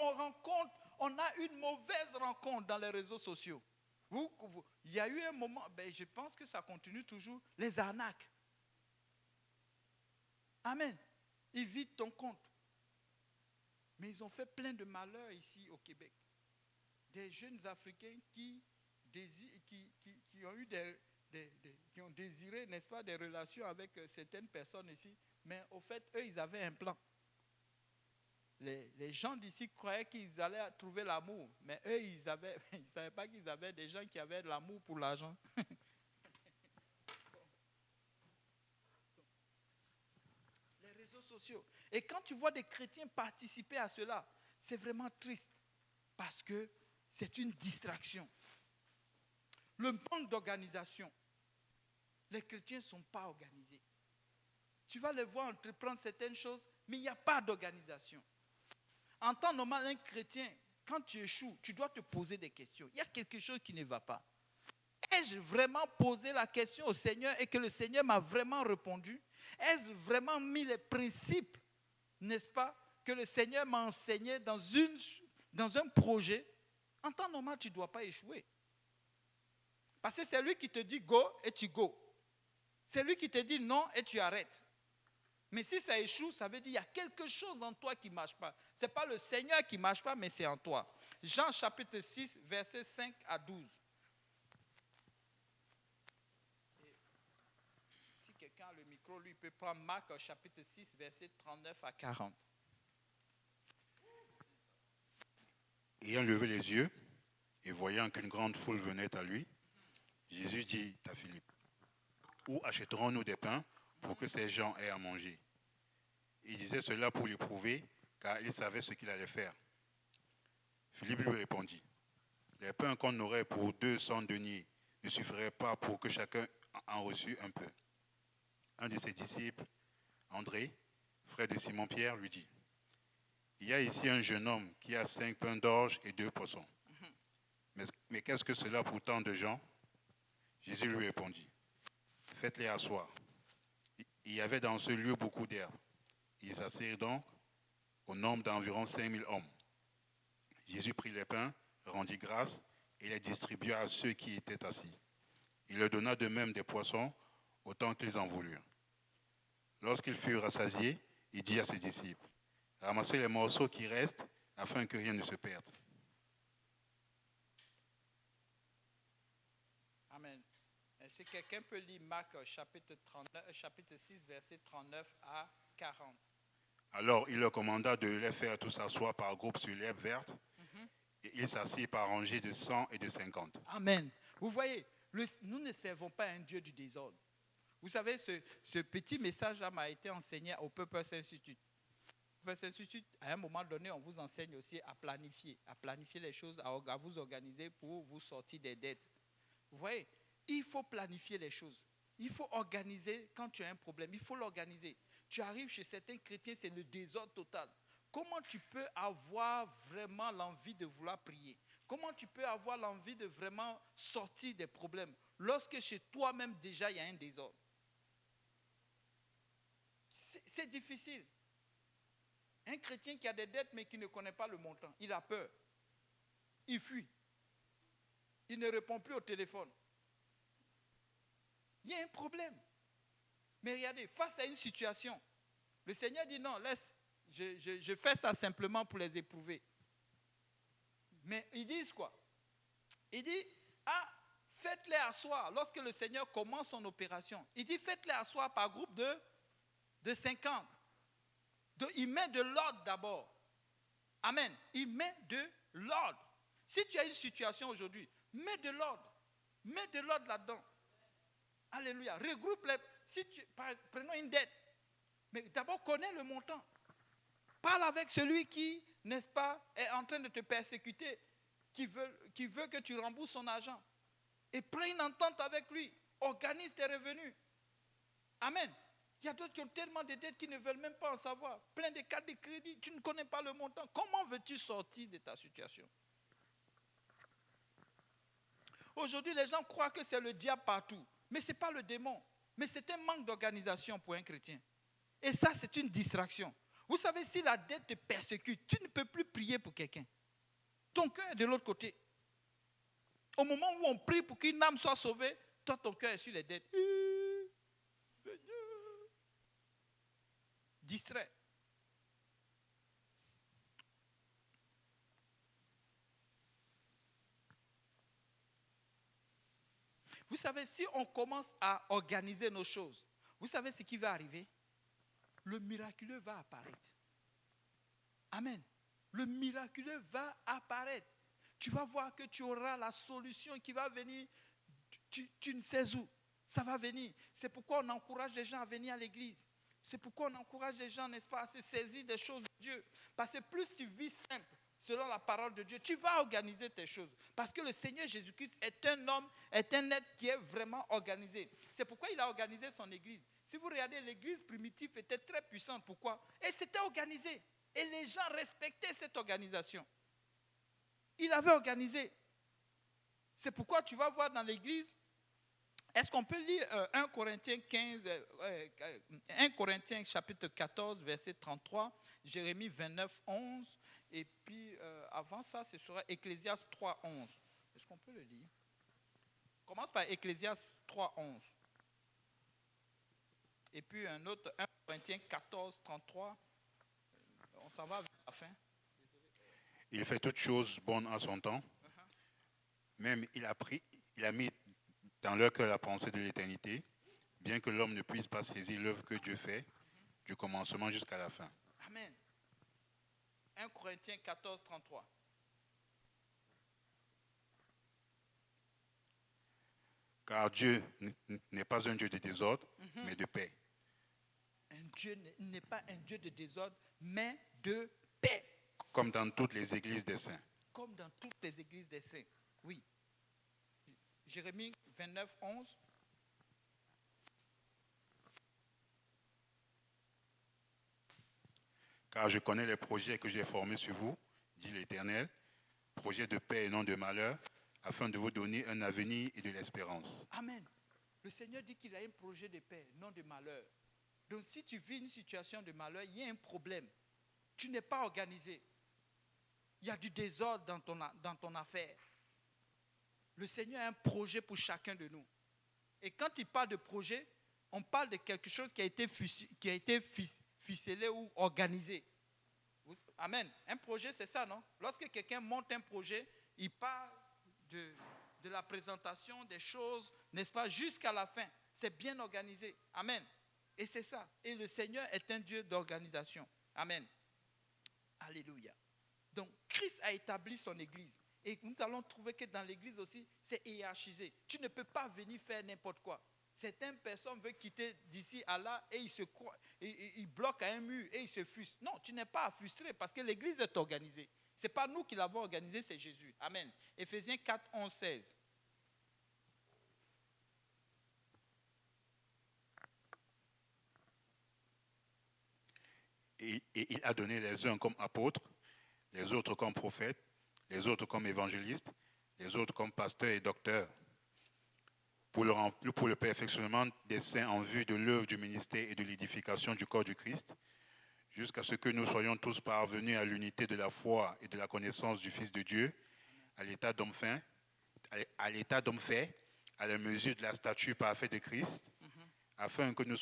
on a une mauvaise rencontre dans les réseaux sociaux. Il y a eu un moment, je pense que ça continue toujours, les arnaques. Amen. Ils vident ton compte. Mais ils ont fait plein de malheurs ici au Québec. Des jeunes Africains qui ont désiré, n'est-ce pas, des relations avec certaines personnes ici. Mais au fait, eux, ils avaient un plan. Les gens d'ici croyaient qu'ils allaient trouver l'amour. Mais eux, ils ne savaient pas qu'ils avaient des gens qui avaient de l'amour pour l'argent. Les réseaux sociaux. Et quand tu vois des chrétiens participer à cela, c'est vraiment triste. Parce que c'est une distraction. Le manque d'organisation. Les chrétiens ne sont pas organisés. Tu vas les voir entreprendre certaines choses, mais il n'y a pas d'organisation. En temps normal, un chrétien, quand tu échoues, tu dois te poser des questions. Il y a quelque chose qui ne va pas. Ai-je vraiment posé la question au Seigneur et que le Seigneur m'a vraiment répondu? Ai-je vraiment mis les principes, n'est-ce pas, que le Seigneur m'a enseigné dans un projet? En temps normal, tu ne dois pas échouer. Parce que c'est lui qui te dit go et tu go. C'est lui qui te dit non et tu arrêtes. Mais si ça échoue, ça veut dire qu'il y a quelque chose en toi qui ne marche pas. Ce n'est pas le Seigneur qui ne marche pas, mais c'est en toi. Jean chapitre 6, versets 5 à 12. Et si quelqu'un a le micro, lui peut prendre Marc chapitre 6, versets 39 à 40. Ayant levé les yeux et voyant qu'une grande foule venait à lui, Jésus dit à Philippe, où achèterons-nous des pains pour que ces gens aient à manger? Il disait cela pour l'éprouver, car il savait ce qu'il allait faire. Philippe lui répondit, les pains qu'on aurait pour 200 deniers ne suffiraient pas pour que chacun en reçût un peu. Un de ses disciples, André, frère de Simon-Pierre, lui dit, il y a ici un jeune homme qui a 5 pains d'orge et 2 poissons. Mais qu'est-ce que cela pour tant de gens? Jésus lui répondit, faites-les asseoir. Il y avait dans ce lieu beaucoup d'herbes. Ils s'assirent donc au nombre d'environ 5000 hommes. Jésus prit les pains, rendit grâce et les distribua à ceux qui étaient assis. Il leur donna de même des poissons, autant qu'ils en voulurent. Lorsqu'ils furent rassasiés, il dit à ses disciples, ramassez les morceaux qui restent afin que rien ne se perde. Si quelqu'un peut lire Marc chapitre 6, verset 39 à 40. Alors il leur commanda de les faire tous s'asseoir par groupe sur l'herbe verte. Et ils s'assirent par rangées de 100 et de 50. Amen. Vous voyez, nous ne servons pas un Dieu du désordre. Vous savez, ce petit message-là m'a été enseigné au Purpose Institute. Purpose Institute, à un moment donné, on vous enseigne aussi à planifier les choses, à vous organiser pour vous sortir des dettes. Vous voyez, il faut planifier les choses. Il faut organiser quand tu as un problème. Il faut l'organiser. Tu arrives chez certains chrétiens, c'est le désordre total. Comment tu peux avoir vraiment l'envie de vouloir prier? Comment tu peux avoir l'envie de vraiment sortir des problèmes lorsque chez toi-même déjà il y a un désordre? C'est difficile. Un chrétien qui a des dettes mais qui ne connaît pas le montant, il a peur. Il fuit. Il ne répond plus au téléphone. Il y a un problème. Mais regardez, face à une situation, le Seigneur dit non, laisse. Je fais ça simplement pour les éprouver. Mais ils disent quoi? Il dit, faites-les asseoir. Lorsque le Seigneur commence son opération, il dit, faites-les asseoir par groupe de 50. Donc, il met de l'ordre d'abord. Amen. Il met de l'ordre. Si tu as une situation aujourd'hui, mets de l'ordre. Mets de l'ordre là-dedans. Alléluia. Regroupe-les. Prenons une dette. Mais d'abord, connais le montant. Parle avec celui qui, n'est-ce pas, est en train de te persécuter, qui veut que tu rembourses son argent. Et prends une entente avec lui. Organise tes revenus. Amen. Il y a d'autres qui ont tellement de dettes qui ne veulent même pas en savoir. Plein de cartes de crédit, tu ne connais pas le montant. Comment veux-tu sortir de ta situation? Aujourd'hui, les gens croient que c'est le diable partout. Mais ce n'est pas le démon. Mais c'est un manque d'organisation pour un chrétien. Et ça, c'est une distraction. Vous savez, si la dette te persécute, tu ne peux plus prier pour quelqu'un. Ton cœur est de l'autre côté. Au moment où on prie pour qu'une âme soit sauvée, toi, ton cœur est sur les dettes. Seigneur. Distrait. Vous savez, si on commence à organiser nos choses, vous savez ce qui va arriver? Le miraculeux va apparaître. Amen. Le miraculeux va apparaître. Tu vas voir que tu auras la solution qui va venir. Tu ne sais où. Ça va venir. C'est pourquoi on encourage les gens à venir à l'église. C'est pourquoi on encourage les gens, n'est-ce pas, à se saisir des choses de Dieu. Parce que plus tu vis simple, selon la parole de Dieu, tu vas organiser tes choses. Parce que le Seigneur Jésus-Christ est un homme, est un être qui est vraiment organisé. C'est pourquoi il a organisé son église. Si vous regardez, l'église primitive était très puissante. Pourquoi? Et c'était organisé. Et les gens respectaient cette organisation. Il avait organisé. C'est pourquoi tu vas voir dans l'église, est-ce qu'on peut lire 1 Corinthiens 1 Corinthiens chapitre 14, verset 33, Jérémie 29, 11, et puis avant ça, ce sera Ecclésiaste 3, 11. Est-ce qu'on peut le lire? On commence par Ecclésiaste 3, 11. Et puis un autre, 1 Corinthiens 14, 33. On s'en va vers la fin. Il fait toutes choses bonnes à son temps. Même il a mis dans leur cœur la pensée de l'éternité, bien que l'homme ne puisse pas saisir l'œuvre que Dieu fait, du commencement jusqu'à la fin. Amen. 1 Corinthiens 14, 33. Car Dieu n'est pas un Dieu de désordre, mais de paix. Dieu n'est pas un Dieu de désordre, mais de paix. Comme dans toutes les églises des saints. Comme dans toutes les églises des saints, oui. Jérémie 29, 11. Car je connais les projets que j'ai formés sur vous, dit l'Éternel, projets de paix et non de malheur, afin de vous donner un avenir et de l'espérance. Amen. Le Seigneur dit qu'il a un projet de paix, non de malheur. Donc si tu vis une situation de malheur, il y a un problème. Tu n'es pas organisé. Il y a du désordre dans ton affaire. Le Seigneur a un projet pour chacun de nous. Et quand il parle de projet, on parle de quelque chose qui a été ficelé ou organisé. Amen. Un projet, c'est ça, non? Lorsque quelqu'un monte un projet, il part de de la présentation des choses, n'est-ce pas, jusqu'à la fin. C'est bien organisé. Amen. Et c'est ça. Et le Seigneur est un Dieu d'organisation. Amen. Alléluia. Donc, Christ a établi son église. Et nous allons trouver que dans l'église aussi, c'est hiérarchisé. Tu ne peux pas venir faire n'importe quoi. Certaines personnes veulent quitter d'ici à là et ils bloquent à un mur et ils se frustrent. Non, tu n'es pas frustré parce que l'église est organisée. Ce n'est pas nous qui l'avons organisée, c'est Jésus. Amen. Éphésiens 4, 11, 16. Et il a donné les uns comme apôtres, les autres comme prophètes, les autres comme évangélistes, les autres comme pasteurs et docteurs, pour le perfectionnement des saints en vue de l'œuvre du ministère et de l'édification du corps du Christ, jusqu'à ce que nous soyons tous parvenus à l'unité de la foi et de la connaissance du Fils de Dieu, à l'état d'homme fait, à la mesure de la stature parfaite de Christ, afin que nous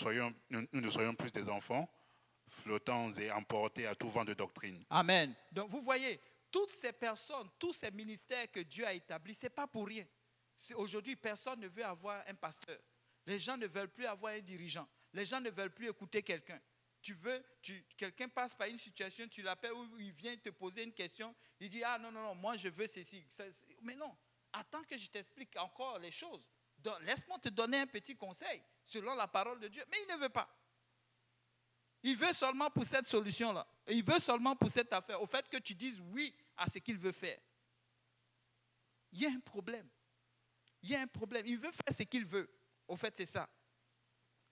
ne soyons plus des enfants, flottants et emportés à tout vent de doctrine. Amen. Donc vous voyez, toutes ces personnes, tous ces ministères que Dieu a établis, ce n'est pas pour rien. Aujourd'hui, personne ne veut avoir un pasteur. Les gens ne veulent plus avoir un dirigeant. Les gens ne veulent plus écouter quelqu'un. Quelqu'un passe par une situation, tu l'appelles ou il vient te poser une question, il dit, ah non, moi je veux ceci. Mais non, attends que je t'explique encore les choses. Donc, laisse-moi te donner un petit conseil selon la parole de Dieu. Mais il ne veut pas. Il veut seulement pour cette solution-là. Il veut seulement pour cette affaire. Au fait que tu dises oui à ce qu'il veut faire. Il y a un problème. Il y a un problème. Il veut faire ce qu'il veut. Au fait, c'est ça.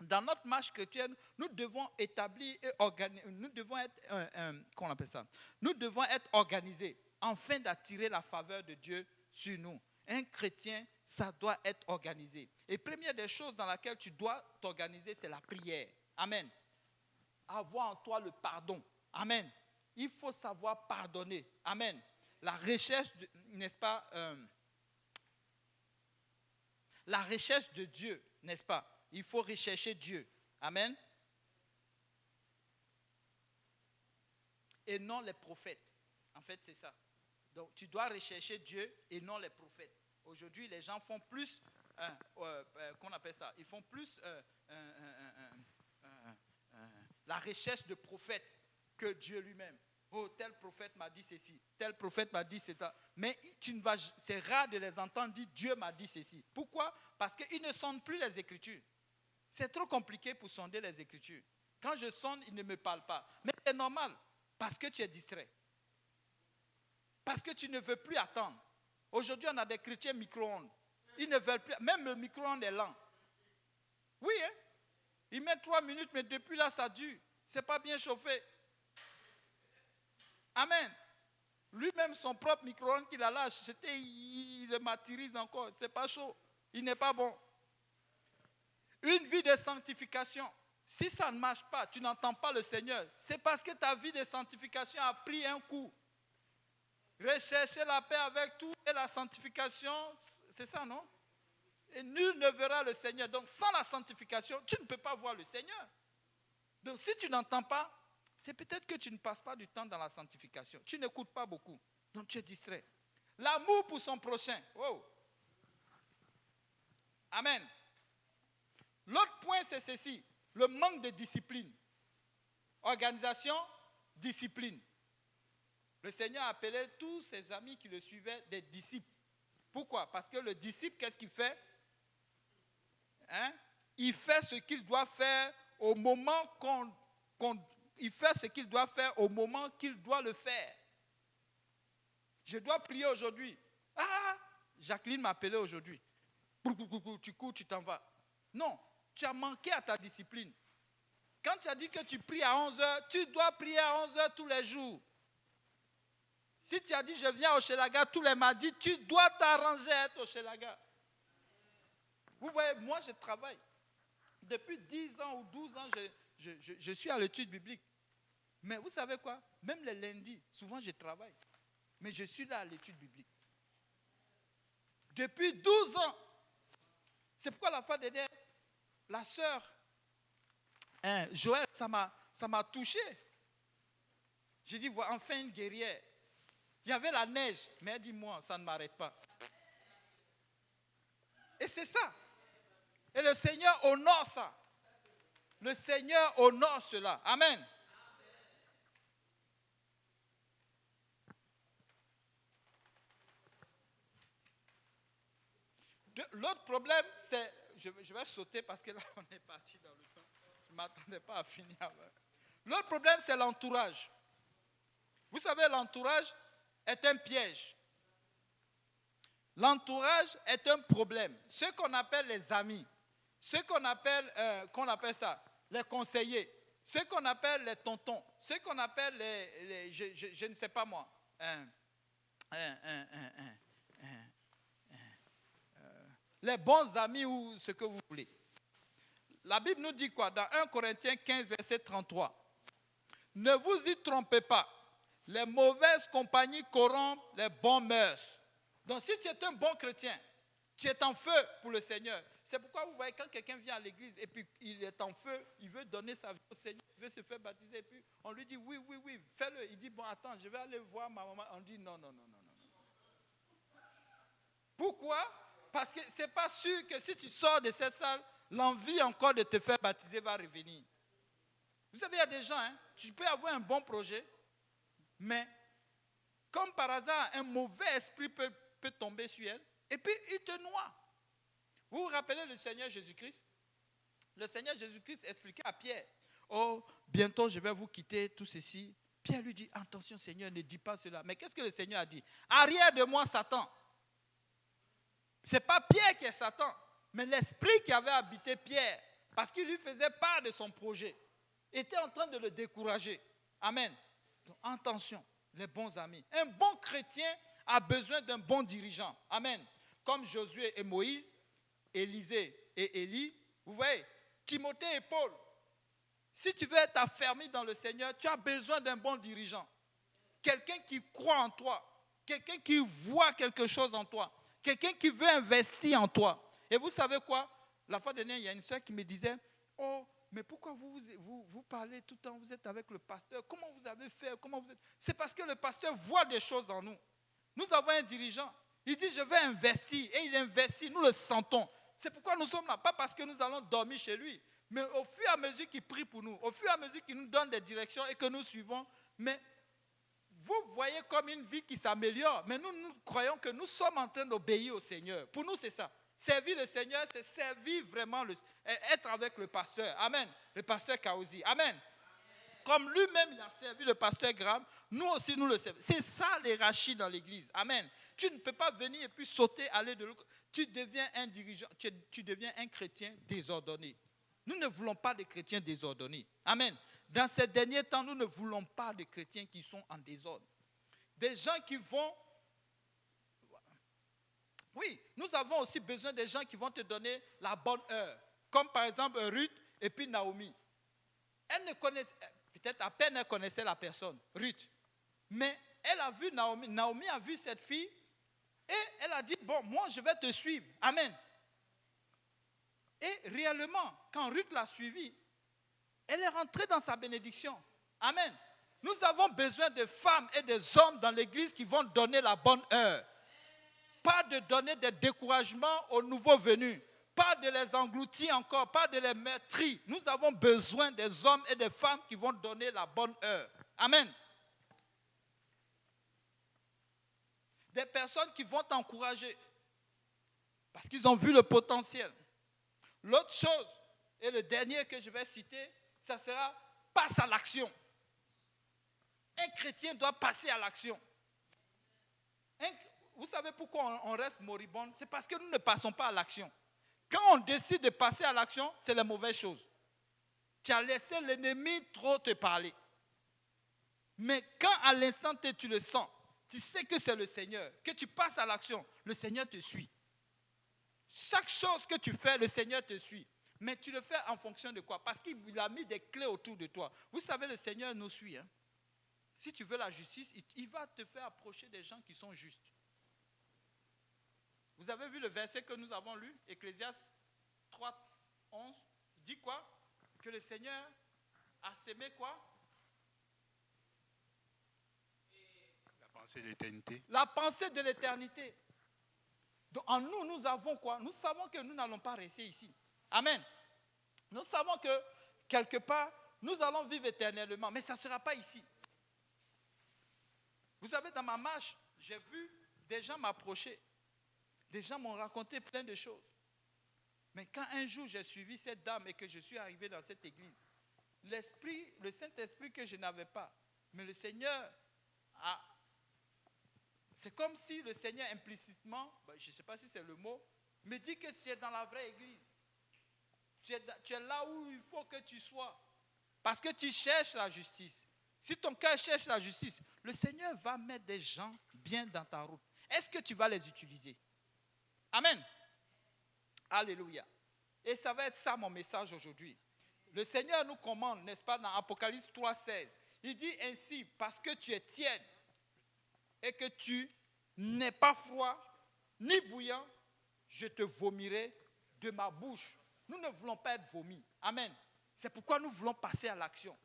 Dans notre marche chrétienne, nous devons établir et organiser. Nous devons être, comment on appelle ça? Nous devons être organisés afin d'attirer la faveur de Dieu sur nous. Un chrétien, ça doit être organisé. Et première des choses dans laquelle tu dois t'organiser, c'est la prière. Amen. Avoir en toi le pardon. Amen. Il faut savoir pardonner. Amen. La recherche, n'est-ce pas, la recherche de Dieu, n'est-ce pas? Il faut rechercher Dieu. Amen. Et non les prophètes. En fait, c'est ça. Donc, tu dois rechercher Dieu et non les prophètes. Aujourd'hui, les gens font plus, qu'on appelle ça? Ils font plus la recherche de prophètes que Dieu lui-même. Oh, tel prophète m'a dit ceci, tel prophète m'a dit cela. Mais c'est rare de les entendre dire Dieu m'a dit ceci. Pourquoi? Parce qu'ils ne sondent plus les Écritures. C'est trop compliqué pour sonder les Écritures. Quand je sonde, ils ne me parlent pas. Mais c'est normal, parce que tu es distrait. Parce que tu ne veux plus attendre. Aujourd'hui, on a des chrétiens micro-ondes. Ils ne veulent plus, même le micro-ondes est lent. Oui, hein? Ils mettent 3 minutes, mais depuis là, ça dure. Ce n'est pas bien chauffé. Amen. Lui-même, son propre micro-ondes qu'il a là, il le martyrise encore. Ce n'est pas chaud. Il n'est pas bon. Une vie de sanctification. Si ça ne marche pas, tu n'entends pas le Seigneur. C'est parce que ta vie de sanctification a pris un coup. Rechercher la paix avec tout et la sanctification, c'est ça, non? Et nul ne verra le Seigneur. Donc, sans la sanctification, tu ne peux pas voir le Seigneur. Donc, si tu n'entends pas, c'est peut-être que tu ne passes pas du temps dans la sanctification. Tu n'écoutes pas beaucoup. Donc, tu es distrait. L'amour pour son prochain. Wow. Amen. L'autre point, c'est ceci. Le manque de discipline. Organisation, discipline. Le Seigneur appelait tous ses amis qui le suivaient des disciples. Pourquoi? Parce que le disciple, qu'est-ce qu'il fait? Il fait ce qu'il doit faire au moment il fait ce qu'il doit faire au moment qu'il doit le faire. Je dois prier aujourd'hui. Ah, Jacqueline m'a appelé aujourd'hui. Tu cours, tu t'en vas. Non, tu as manqué à ta discipline. Quand tu as dit que tu pries à 11h, tu dois prier à 11h tous les jours. Si tu as dit je viens au Shelaga tous les mardis, tu dois t'arranger à être au Shelaga. Vous voyez, moi je travaille. Depuis 10 ans ou 12 ans, je suis à l'étude biblique. Mais vous savez quoi? Même les lundis, souvent je travaille. Mais je suis là à l'étude biblique. Depuis 12 ans. C'est pourquoi la fois dernière, la sœur Joël, ça m'a touché. J'ai dit, voilà, enfin une guerrière. Il y avait la neige, mais elle dit, moi, ça ne m'arrête pas. Et c'est ça. Et le Seigneur honore ça. Le Seigneur honore cela. Amen. L'autre problème, c'est... Je vais sauter parce que là, on est parti dans le temps. Je ne m'attendais pas à finir. L'autre problème, c'est l'entourage. Vous savez, l'entourage est un piège. L'entourage est un problème. Ce qu'on appelle les amis, ce qu'on appelle ça, les conseillers, ce qu'on appelle les tontons, ce qu'on appelle je ne sais pas moi, les bons amis ou ce que vous voulez. La Bible nous dit quoi? Dans 1 Corinthiens 15, verset 33. Ne vous y trompez pas. Les mauvaises compagnies corrompent les bonnes mœurs. Donc si tu es un bon chrétien, tu es en feu pour le Seigneur. C'est pourquoi vous voyez quand quelqu'un vient à l'église et puis il est en feu, il veut donner sa vie au Seigneur, il veut se faire baptiser et puis on lui dit oui, fais-le. Il dit bon attends, je vais aller voir ma maman. On dit non. Pourquoi? Parce que ce n'est pas sûr que si tu sors de cette salle, l'envie encore de te faire baptiser va revenir. Vous savez, il y a des gens, tu peux avoir un bon projet, mais comme par hasard, un mauvais esprit peut tomber sur elle, et puis il te noie. Vous vous rappelez le Seigneur Jésus-Christ? Le Seigneur Jésus-Christ expliquait à Pierre, oh, bientôt je vais vous quitter, tout ceci. Pierre lui dit, attention Seigneur, ne dis pas cela. Mais qu'est-ce que le Seigneur a dit? Arrière de moi, Satan. Ce n'est pas Pierre qui est Satan, mais l'esprit qui avait habité Pierre, parce qu'il lui faisait part de son projet, était en train de le décourager. Amen. Donc, attention, les bons amis. Un bon chrétien a besoin d'un bon dirigeant. Amen. Comme Josué et Moïse, Élisée et Élie, vous voyez, Timothée et Paul. Si tu veux être affermi dans le Seigneur, tu as besoin d'un bon dirigeant. Quelqu'un qui croit en toi, quelqu'un qui voit quelque chose en toi, quelqu'un qui veut investir en toi. Et vous savez quoi? La fois dernière, il y a une soeur qui me disait, oh, mais pourquoi vous parlez tout le temps, vous êtes avec le pasteur, comment vous avez fait, C'est parce que le pasteur voit des choses en nous. Nous avons un dirigeant, il dit je vais investir, et il investit, nous le sentons. C'est pourquoi nous sommes là, pas parce que nous allons dormir chez lui, mais au fur et à mesure qu'il prie pour nous, au fur et à mesure qu'il nous donne des directions et que nous suivons, mais vous voyez comme une vie qui s'améliore, mais nous croyons que nous sommes en train d'obéir au Seigneur. Pour nous, c'est ça. Servir le Seigneur, c'est servir vraiment, être avec le pasteur. Amen. Le pasteur Kaouzi. Amen. Comme lui-même, il a servi le pasteur Graham, nous aussi, nous le servons. C'est ça l'hierarchie dans l'église. Amen. Tu ne peux pas venir et puis sauter, aller de l'autre. Tu deviens un dirigeant, tu deviens un chrétien désordonné. Nous ne voulons pas de chrétiens désordonnés. Amen. Dans ces derniers temps, nous ne voulons pas de chrétiens qui sont en désordre. Des gens qui vont... Oui, nous avons aussi besoin des gens qui vont te donner la bonne heure. Comme par exemple Ruth et puis Naomi. Elle ne connaissait... Peut-être à peine elle connaissait la personne, Ruth. Mais elle a vu Naomi. Naomi a vu cette fille et elle a dit, bon, moi je vais te suivre. Amen. Et réellement, quand Ruth l'a suivie, elle est rentrée dans sa bénédiction. Amen. Nous avons besoin de femmes et des hommes dans l'église qui vont donner la bonne heure. Pas de donner des découragements aux nouveaux venus. Pas de les engloutir encore, pas de les meurtrir. Nous avons besoin des hommes et des femmes qui vont donner la bonne heure. Amen. Des personnes qui vont t'encourager parce qu'ils ont vu le potentiel. L'autre chose, et le dernier que je vais citer, ça sera passe à l'action. Un chrétien doit passer à l'action. Vous savez pourquoi on reste moribond? C'est parce que nous ne passons pas à l'action. Quand on décide de passer à l'action, c'est la mauvaise chose. Tu as laissé l'ennemi trop te parler. Mais quand à l'instant T, tu le sens, tu sais que c'est le Seigneur, que tu passes à l'action, le Seigneur te suit. Chaque chose que tu fais, le Seigneur te suit. Mais tu le fais en fonction de quoi? Parce qu'il a mis des clés autour de toi. Vous savez, le Seigneur nous suit. Si tu veux la justice, il va te faire approcher des gens qui sont justes. Vous avez vu le verset que nous avons lu, Ecclésiaste 3, 11, il dit quoi? Que le Seigneur a sémé quoi? La pensée de l'éternité. La pensée de l'éternité. Donc en nous, nous avons quoi? Nous savons que nous n'allons pas rester ici. Amen. Nous savons que quelque part, nous allons vivre éternellement, mais ça ne sera pas ici. Vous savez, dans ma marche, j'ai vu des gens m'approcher. Des gens m'ont raconté plein de choses. Mais quand un jour j'ai suivi cette dame et que je suis arrivé dans cette église, le Saint-Esprit que je n'avais pas, mais le Seigneur a... C'est comme si le Seigneur implicitement, je ne sais pas si c'est le mot, me dit que tu es dans la vraie église. Tu es là où il faut que tu sois. Parce que tu cherches la justice. Si ton cœur cherche la justice, le Seigneur va mettre des gens bien dans ta route. Est-ce que tu vas les utiliser? Amen. Alléluia. Et ça va être ça mon message aujourd'hui. Le Seigneur nous commande, n'est-ce pas, dans Apocalypse 3,16. Il dit ainsi, parce que tu es tiède et que tu n'es pas froid ni bouillant, je te vomirai de ma bouche. Nous ne voulons pas être vomis. Amen. C'est pourquoi nous voulons passer à l'action.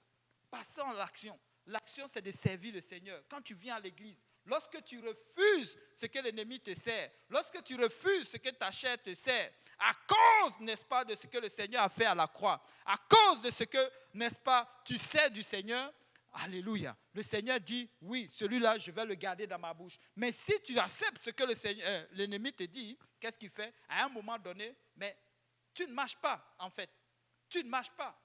Passons à l'action. L'action, c'est de servir le Seigneur. Quand tu viens à l'église, lorsque tu refuses ce que l'ennemi te sert, lorsque tu refuses ce que ta chair te sert, à cause, n'est-ce pas, de ce que le Seigneur a fait à la croix, à cause de ce que, n'est-ce pas, tu sais du Seigneur, alléluia. Le Seigneur dit, oui, celui-là, je vais le garder dans ma bouche. Mais si tu acceptes ce que l'ennemi te dit, qu'est-ce qu'il fait? À un moment donné, mais tu ne marches pas, en fait. Tu ne marches pas.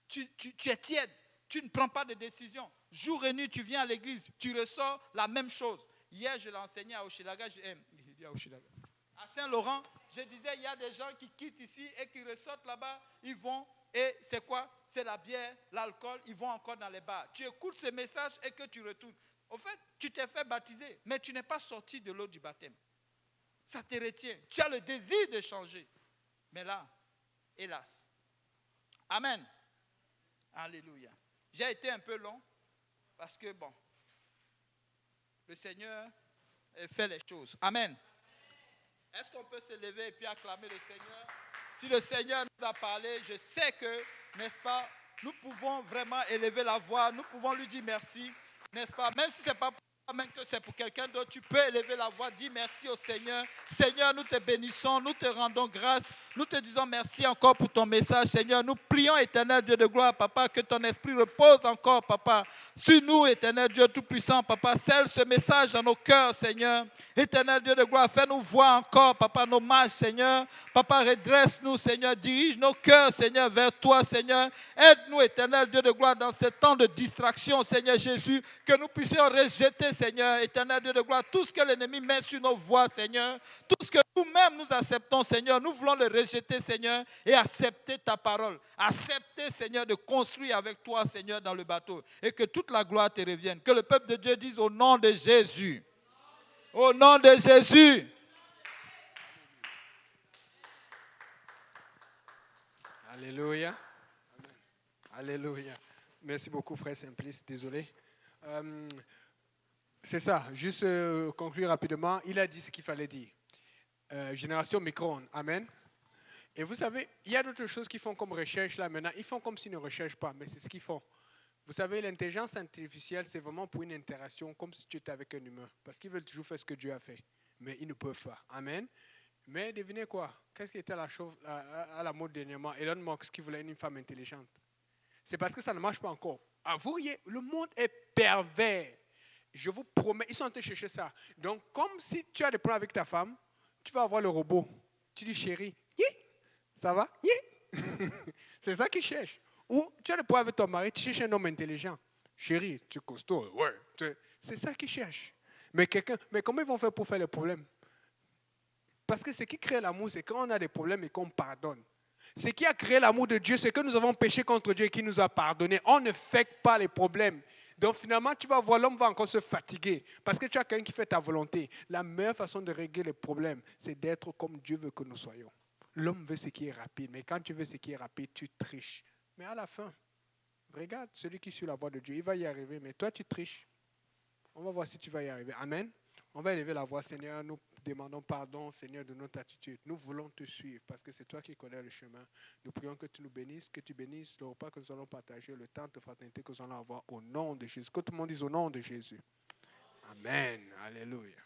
Tu es tiède. Tu ne prends pas de décision. Jour et nuit, tu viens à l'église, tu ressors la même chose. Hier, je l'ai enseigné à Oshilaga, à Saint-Laurent, je disais, il y a des gens qui quittent ici et qui ressortent là-bas, ils vont, et c'est quoi? C'est la bière, l'alcool, ils vont encore dans les bars. Tu écoutes ce message et que tu retournes. En fait, tu t'es fait baptiser, mais tu n'es pas sorti de l'eau du baptême. Ça te retient. Tu as le désir de changer. Mais là, hélas. Amen. Alléluia. J'ai été un peu long parce que, bon, le Seigneur fait les choses. Amen. Est-ce qu'on peut se lever et puis acclamer le Seigneur? Si le Seigneur nous a parlé, je sais que, n'est-ce pas, nous pouvons vraiment élever la voix, nous pouvons lui dire merci, n'est-ce pas? Même si ce n'est pas pour toi, même que c'est pour quelqu'un d'autre, tu peux élever la voix, dire merci au Seigneur. Seigneur, nous te bénissons, nous te rendons grâce, nous te disons merci encore pour ton message, Seigneur. Nous prions, éternel Dieu de gloire, Papa, que ton esprit repose encore, Papa, sur nous, éternel Dieu Tout-Puissant, Papa. Scelle ce message dans nos cœurs, Seigneur. Éternel Dieu de gloire, fais-nous voir encore, Papa, nos marches, Seigneur. Papa, redresse-nous, Seigneur. Dirige nos cœurs, Seigneur, vers toi, Seigneur. Aide-nous, éternel Dieu de gloire, dans ce temps de distraction, Seigneur Jésus, que nous puissions rejeter, Seigneur, éternel Dieu de gloire, tout ce que l'ennemi met sur nos voies, Seigneur. Tout ce que nous-mêmes nous acceptons, Seigneur. Nous voulons le rejeter, Seigneur, et accepter ta parole. Accepter, Seigneur, de construire avec toi, Seigneur, dans le bateau. Et que toute la gloire te revienne. Que le peuple de Dieu dise au nom de Jésus. Au nom de Jésus. Alléluia. Alléluia. Merci beaucoup, frère Simplice. Désolé. C'est ça. Juste conclure rapidement. Il a dit ce qu'il fallait dire. Génération micro-ondes. Amen. Et vous savez, il y a d'autres choses qu'ils font comme recherche là maintenant. Ils font comme s'ils ne recherchent pas, mais c'est ce qu'ils font. Vous savez, l'intelligence artificielle, c'est vraiment pour une interaction comme si tu étais avec un humain. Parce qu'ils veulent toujours faire ce que Dieu a fait. Mais ils ne peuvent pas. Amen. Mais devinez quoi? Qu'est-ce qui était à la mode dernièrement? Elon Musk qui voulait une femme intelligente. C'est parce que ça ne marche pas encore. Ah, vous voyez, le monde est pervers. Je vous promets, ils sont en train de chercher ça. Donc, comme si tu as des problèmes avec ta femme, tu vas avoir le robot. Tu dis, chérie, yeah. Ça va? Yeah. C'est ça qu'ils cherchent. Ou tu as le problème avec ton mari, tu cherches un homme intelligent. Chérie, tu es costaud. Ouais. C'est ça qu'ils cherchent. Mais comment ils vont faire pour faire les problèmes? Parce que ce qui crée l'amour, c'est quand on a des problèmes et qu'on pardonne. Ce qui a créé l'amour de Dieu, c'est que nous avons péché contre Dieu et qu'il nous a pardonné. On ne fait pas les problèmes. Donc finalement, tu vas voir, l'homme va encore se fatiguer. Parce que tu as quelqu'un qui fait ta volonté. La meilleure façon de régler les problèmes, c'est d'être comme Dieu veut que nous soyons. L'homme veut ce qui est rapide. Mais quand tu veux ce qui est rapide, tu triches. Mais à la fin, regarde celui qui suit la voie de Dieu. Il va y arriver, mais toi, tu triches. On va voir si tu vas y arriver. Amen. On va élever la voix, Seigneur. Nous demandons pardon, Seigneur, de notre attitude. Nous voulons te suivre parce que c'est toi qui connais le chemin. Nous prions que tu nous bénisses, que tu bénisses le repas que nous allons partager, le temps de fraternité que nous allons avoir au nom de Jésus. Que tout le monde dise au nom de Jésus. Amen. Alléluia.